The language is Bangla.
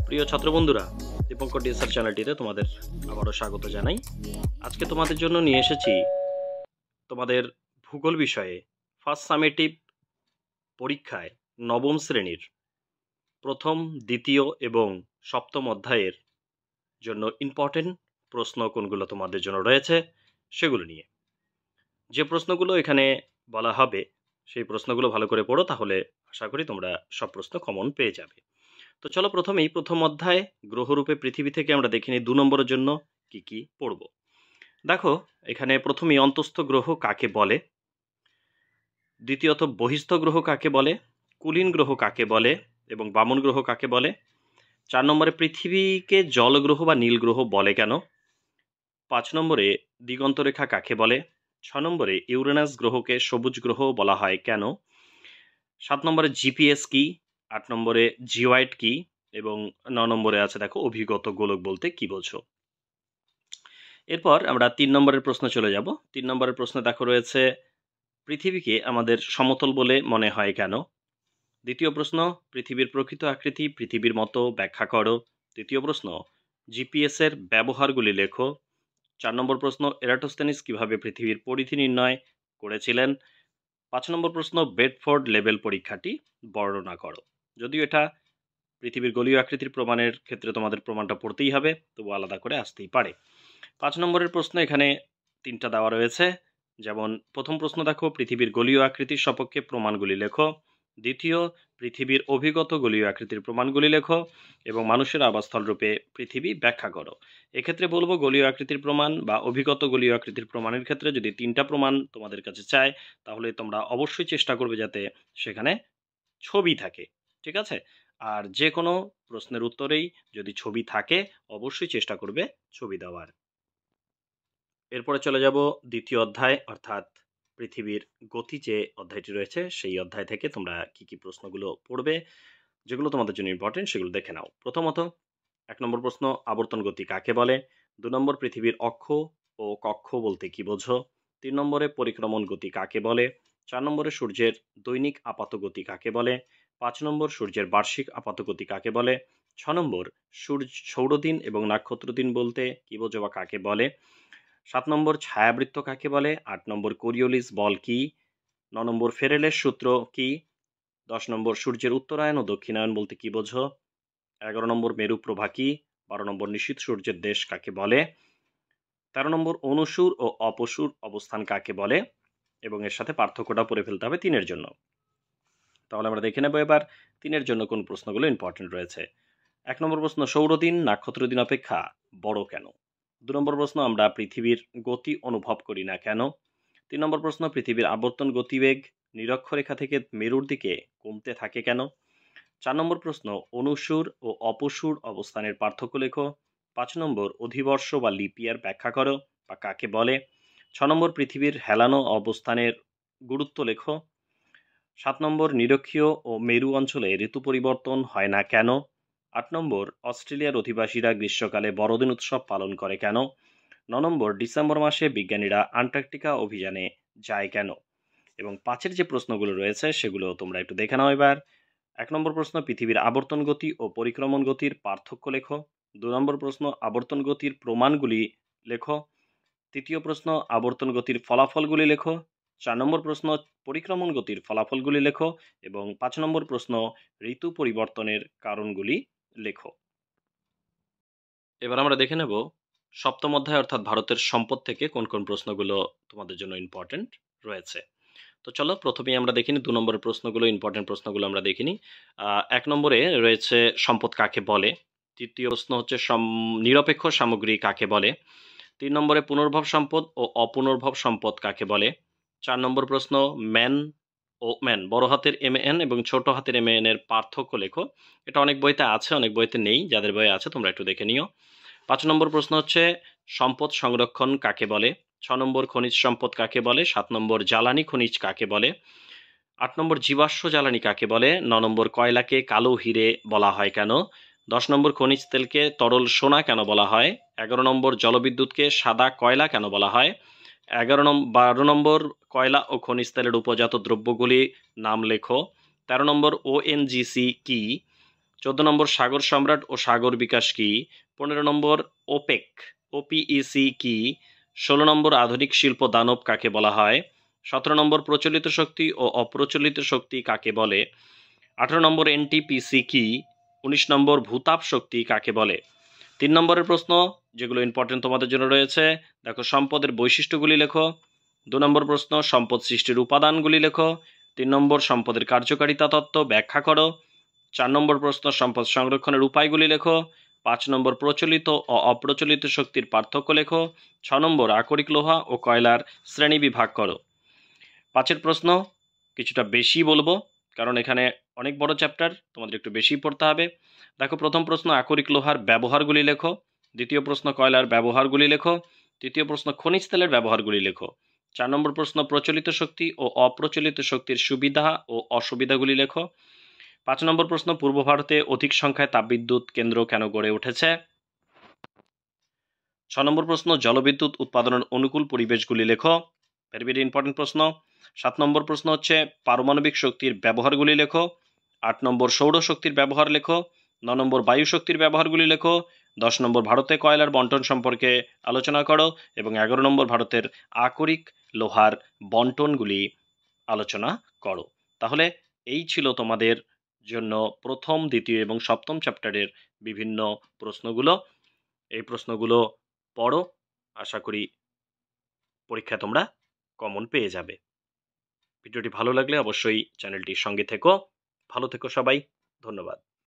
প্রিয় ছাত্র বন্ধুরা, দীপঙ্কর ডিএসআর চ্যানেলটিতে তোমাদের আবারও স্বাগত জানাই। আজকে তোমাদের জন্য নিয়ে এসেছি তোমাদের ভূগোল বিষয়ে ফার্স্ট সামেটিভ পরীক্ষায় নবম শ্রেণীর প্রথম, দ্বিতীয় এবং সপ্তম অধ্যায়ের জন্য ইম্পর্টেন্ট প্রশ্ন কোনগুলো তোমাদের জন্য রয়েছে সেগুলো নিয়ে। যে প্রশ্নগুলো এখানে বলা হবে সেই প্রশ্নগুলো ভালো করে পড়ো, তাহলে আশা করি তোমরা সব প্রশ্ন কমন পেয়ে যাবে। তো চলো প্রথমেই প্রথম অধ্যায় গ্রহরূপে পৃথিবী থেকে আমরা দেখে নিই 2 নম্বরের জন্য কি কি পড়ব। দেখো, এখানে প্রথমেই অন্তস্থ গ্রহ কাকে বলে, দ্বিতীয়ত বহিস্থ গ্রহ কাকে বলে, কুলীন গ্রহ কাকে বলে এবং বামন গ্রহ কাকে বলে, 4 নম্বরে পৃথিবীকে জল গ্রহ বা নীল গ্রহ বলে কেন, 5 নম্বরে দিগন্তরেখা কাকে বলে, 6 নম্বরে ইউরেনাস গ্রহকে সবুজ গ্রহ বলা হয় কেন, 7 নম্বরে জিপিএস কি, 8 নম্বরে জিওয়াইড কি এবং 9 নম্বরে আছে দেখো অভিগত গোলক বলতে কি বোঝো। এরপর আমরা 3 নম্বরের প্রশ্ন চলে যাব। 3 নম্বরের প্রশ্ন দেখো রয়েছে পৃথিবীকে আমাদের সমতল বলে মনে হয় কেন। দ্বিতীয় প্রশ্ন, পৃথিবীর প্রকৃত আকৃতি পৃথিবীর মতো ব্যাখ্যা করো। তৃতীয় প্রশ্ন, জিপিএস এর ব্যবহারগুলি লেখো। 4 নম্বর প্রশ্ন, এরাটোস্থেনিস কিভাবে পৃথিবীর পরিধি নির্ণয় করেছিলেন। 5 নম্বর প্রশ্ন, বেডফোর্ড লেভেল পরীক্ষাটি বর্ণনা করো। যদিও এটা পৃথিবীর গলীয় আকৃতির প্রমাণের ক্ষেত্রে তোমাদের প্রমাণটা পড়তেই হবে, তবু আলাদা করে আসতেই পারে। 5 নম্বরের প্রশ্ন এখানে 3টা দেওয়া রয়েছে। যেমন প্রথম প্রশ্ন দেখো, পৃথিবীর গলীয় আকৃতির সপক্ষে প্রমাণগুলি লেখো। দ্বিতীয়, পৃথিবীর অভিগত গলীয় আকৃতির প্রমাণগুলি লেখো এবং মানুষের আবাসস্থল রূপে পৃথিবী ব্যাখ্যা করো। এক্ষেত্রে বলবো গলীয় আকৃতির প্রমাণ বা অভিগত গলীয় আকৃতির প্রমাণের ক্ষেত্রে যদি 3টা প্রমাণ তোমাদের কাছে চায়, তাহলে তোমরা অবশ্যই চেষ্টা করবে যাতে সেখানে ছবি থাকে, ঠিক আছে? আর যে কোনো প্রশ্নের উত্তরেই যদি ছবি থাকে অবশ্যই চেষ্টা করবে ছবি দেওয়ার। এরপরে চলে যাব দ্বিতীয় অধ্যায়, অর্থাৎ পৃথিবীর গতি যে অধ্যায়টি রয়েছে সেই অধ্যায় থেকে তোমরা কি কি প্রশ্নগুলো পড়বে, যেগুলো তোমাদের জন্য ইম্পর্টেন্ট সেগুলো দেখে নাও। প্রথমত 1 নম্বর প্রশ্ন, আবর্তন গতি কাকে বলে। 2 নম্বর, পৃথিবীর অক্ষ ও কক্ষ বলতে কি বোঝো। 3 নম্বরে পরিক্রমণ গতি কাকে বলে। 4 নম্বরে সূর্যের দৈনিক আপাত গতি কাকে বলে। 5 নম্বর, সূর্যের বার্ষিক আপাত গতি কাকে বলে। 6 নম্বর, সৌরদিন এবং নক্ষত্রদিন বলতে কি বোঝো বা কাকে বলে। 7 নম্বর, ছায়াবৃত্ত কাকে বলে। 8 নম্বর, কোরিওলিস বল কি। 9 নম্বর, ফেরেলের সূত্র কি। 10 নম্বর, সূর্যের উত্তরায়ণ ও দক্ষিণায়ন বলতে কি বোঝো। 11 নম্বর, মেরু প্রভা কি। 12 নম্বর, নিশীথ সূর্যের দেশ কাকে বলে। 13 নম্বর, অনুসুর ও অপসুর অবস্থান কাকে বলে এবং এর সাথে পার্থক্যটা পড়ে ফেলতে হবে 3 এর জন্য। তাহলে আমরা দেখে নেব এবার 3 এর জন্য কোন প্রশ্নগুলো ইম্পর্টেন্ট রয়েছে। 1 নম্বর প্রশ্ন, সৌরদিন নক্ষত্রদিন অপেক্ষা বড় কেন। 2 নম্বর প্রশ্ন, আমরা পৃথিবীর গতি অনুভব করি না কেন। 3 নম্বর প্রশ্ন, পৃথিবীর আবর্তন গতিবেগ নিরক্ষরেখা থেকে মেরুর দিকে কমতে থাকে কেন। 4 নম্বর প্রশ্ন, অনুসুর ও অপসুর অবস্থানের পার্থক্য লেখো। 5 নম্বর, অধিবর্ষ বা লিপিয়ার ব্যাখ্যা করো বা কাকে বলে। 6 নম্বর, পৃথিবীর হেলানো অবস্থানের গুরুত্ব লেখো। 7 নম্বর, নিরক্ষীয় ও মেরু অঞ্চলে ঋতু পরিবর্তন হয় না কেন। 8 নম্বর, অস্ট্রেলিয়ার অধিবাসীরা গ্রীষ্মকালে বড়দিন উৎসব পালন করে কেন। 9 নম্বর, ডিসেম্বর মাসে বিজ্ঞানীরা আন্টার্কটিকা অভিযানে যায় কেন। এবং 5-এর যে প্রশ্নগুলো রয়েছে সেগুলো তোমরা একটু দেখে নাও এবার। 1 নম্বর প্রশ্ন, পৃথিবীর আবর্তন গতি ও পরিক্রমণ গতির পার্থক্য লেখো। 2 নম্বর প্রশ্ন, আবর্তন গতির প্রমাণগুলি লেখো। তৃতীয় প্রশ্ন, আবর্তন গতির ফলাফলগুলি লেখো। 4 নম্বর প্রশ্ন, পরিক্রমণ গতির ফলাফলগুলি লেখো এবং 5 নম্বর প্রশ্ন, ঋতু পরিবর্তনের কারণগুলি লেখো। এবার আমরা দেখে নেব সপ্তম অধ্যায় অর্থাৎ ভারতের সম্পদ থেকে কোন কোন প্রশ্নগুলো তোমাদের জন্য ইম্পর্টেন্ট রয়েছে। তো চলো প্রথমেই আমরা দেখিনি 2 নম্বরের প্রশ্নগুলো, ইম্পর্টেন্ট প্রশ্নগুলো আমরা দেখিনি। 1 নম্বরে রয়েছে সম্পদ কাকে বলে। তৃতীয় প্রশ্ন হচ্ছে নিরপেক্ষ সামগ্রী কাকে বলে। 3 নম্বরে পুনর্ভব সম্পদ ও অপুনর্ভব সম্পদ কাকে বলে। 4 নম্বর প্রশ্ন, ম্যান বড় হাতের MAN এবং ছোট হাতের MAN এর পার্থক্য লেখো। এটা অনেক বইতে আছে, অনেক বইতে নেই, যাদের বইয়ে আছে তোমরা একটু দেখে নিও। 5 নম্বর প্রশ্ন হচ্ছে সম্পদ সংরক্ষণ কাকে বলে। 6 নম্বর, খনিজ সম্পদ কাকে বলে। 7 নম্বর, জ্বালানি খনিজ কাকে বলে। 8 নম্বর, জীবাশ্ম জ্বালানি কাকে বলে। 9 নম্বর, কয়লাকে কালো হিরে বলা হয় কেন। 10 নম্বর, খনিজ তেলকে তরল সোনা কেন বলা হয়। 11 নম্বর, জলবিদ্যুৎকে সাদা কয়লা কেন বলা হয়। 12 নম্বর, কয়লা ও খনিজ তেলের উপজাত দ্রব্যগুলি নাম লেখো। 13 নম্বর, ONGC কি। 14 নম্বর সাগর সম্রাট ও সাগর বিকাশ কি? 15 নম্বর ওপেক ওপিইসি কি? 16 নম্বর আধুনিক শিল্প দানব কাকে বলা হয়? 17 নম্বর প্রচলিত শক্তি ও অপ্রচলিত শক্তি কাকে বলে? 18 নম্বর এনটিপিসি কি? 19 নম্বর ভূতাপ শক্তি কাকে বলে? 3 নম্বরের প্রশ্ন যেগুলো ইম্পর্টেন্ট তোমাদের জন্য রয়েছে, দেখো সম্পদের বৈশিষ্ট্যগুলি লেখো। 2 নম্বর প্রশ্ন সম্পদ সৃষ্টির উপাদানগুলি লেখো। 3 নম্বর সম্পদের কার্যকারিতা তত্ত্ব ব্যাখ্যা করো। 4 নম্বর প্রশ্ন সম্পদ সংরক্ষণের উপায়গুলি লেখো। 5 নম্বর প্রচলিত ও অপ্রচলিত শক্তির পার্থক্য লেখো। 6 নম্বর আকরিক লোহা ও কয়লার শ্রেণী বিভাগ করো। 5 প্রশ্ন কিছুটা বেশি বলবো, কারণ এখানে অনেক বড় চ্যাপ্টার, তোমাদের একটু বেশি পড়তে হবে। দেখো প্রথম প্রশ্ন আকরিক লোহার ব্যবহারগুলি লেখো। দ্বিতীয় প্রশ্ন কয়লার ব্যবহারগুলি লেখো। তৃতীয় প্রশ্ন খনিজ তেলের ব্যবহারগুলি লেখো। 4 নম্বর প্রশ্ন প্রচলিত শক্তি ও অপ্রচলিত শক্তির সুবিধা ও অসুবিধাগুলি লেখো। 5 নম্বর প্রশ্ন পূর্ব ভারতে অধিক সংখ্যায় তাপবিদ্যুৎ কেন্দ্র কেন গড়ে উঠেছে? 6 নম্বর প্রশ্ন জলবিদ্যুৎ উৎপাদনের অনুকূল পরিবেশগুলি লেখো। ভেরি ভেরি ইম্পর্টেন্ট প্রশ্ন। 7 নম্বর প্রশ্ন হচ্ছে পারমাণবিক শক্তির ব্যবহারগুলি লেখো। 8 নম্বর সৌর শক্তির ব্যবহার লেখো। 9 নম্বর বায়ু শক্তির ব্যবহারগুলি লেখো। 10 নম্বর ভারতে কয়লার বন্টন সম্পর্কে আলোচনা করো এবং 11 নম্বর ভারতের আকরিক লোহার বন্টনগুলি আলোচনা করো। তাহলে এই ছিল তোমাদের জন্য প্রথম, দ্বিতীয় এবং সপ্তম চ্যাপ্টারের বিভিন্ন প্রশ্নগুলো। এই প্রশ্নগুলো পড়ো, আশা করি পরীক্ষায় তোমরা কমন পেয়ে যাবে। ভিডিওটি ভালো লাগলে অবশ্যই চ্যানেলটির সঙ্গে থেকো। ভালো থেকো সবাই, ধন্যবাদ।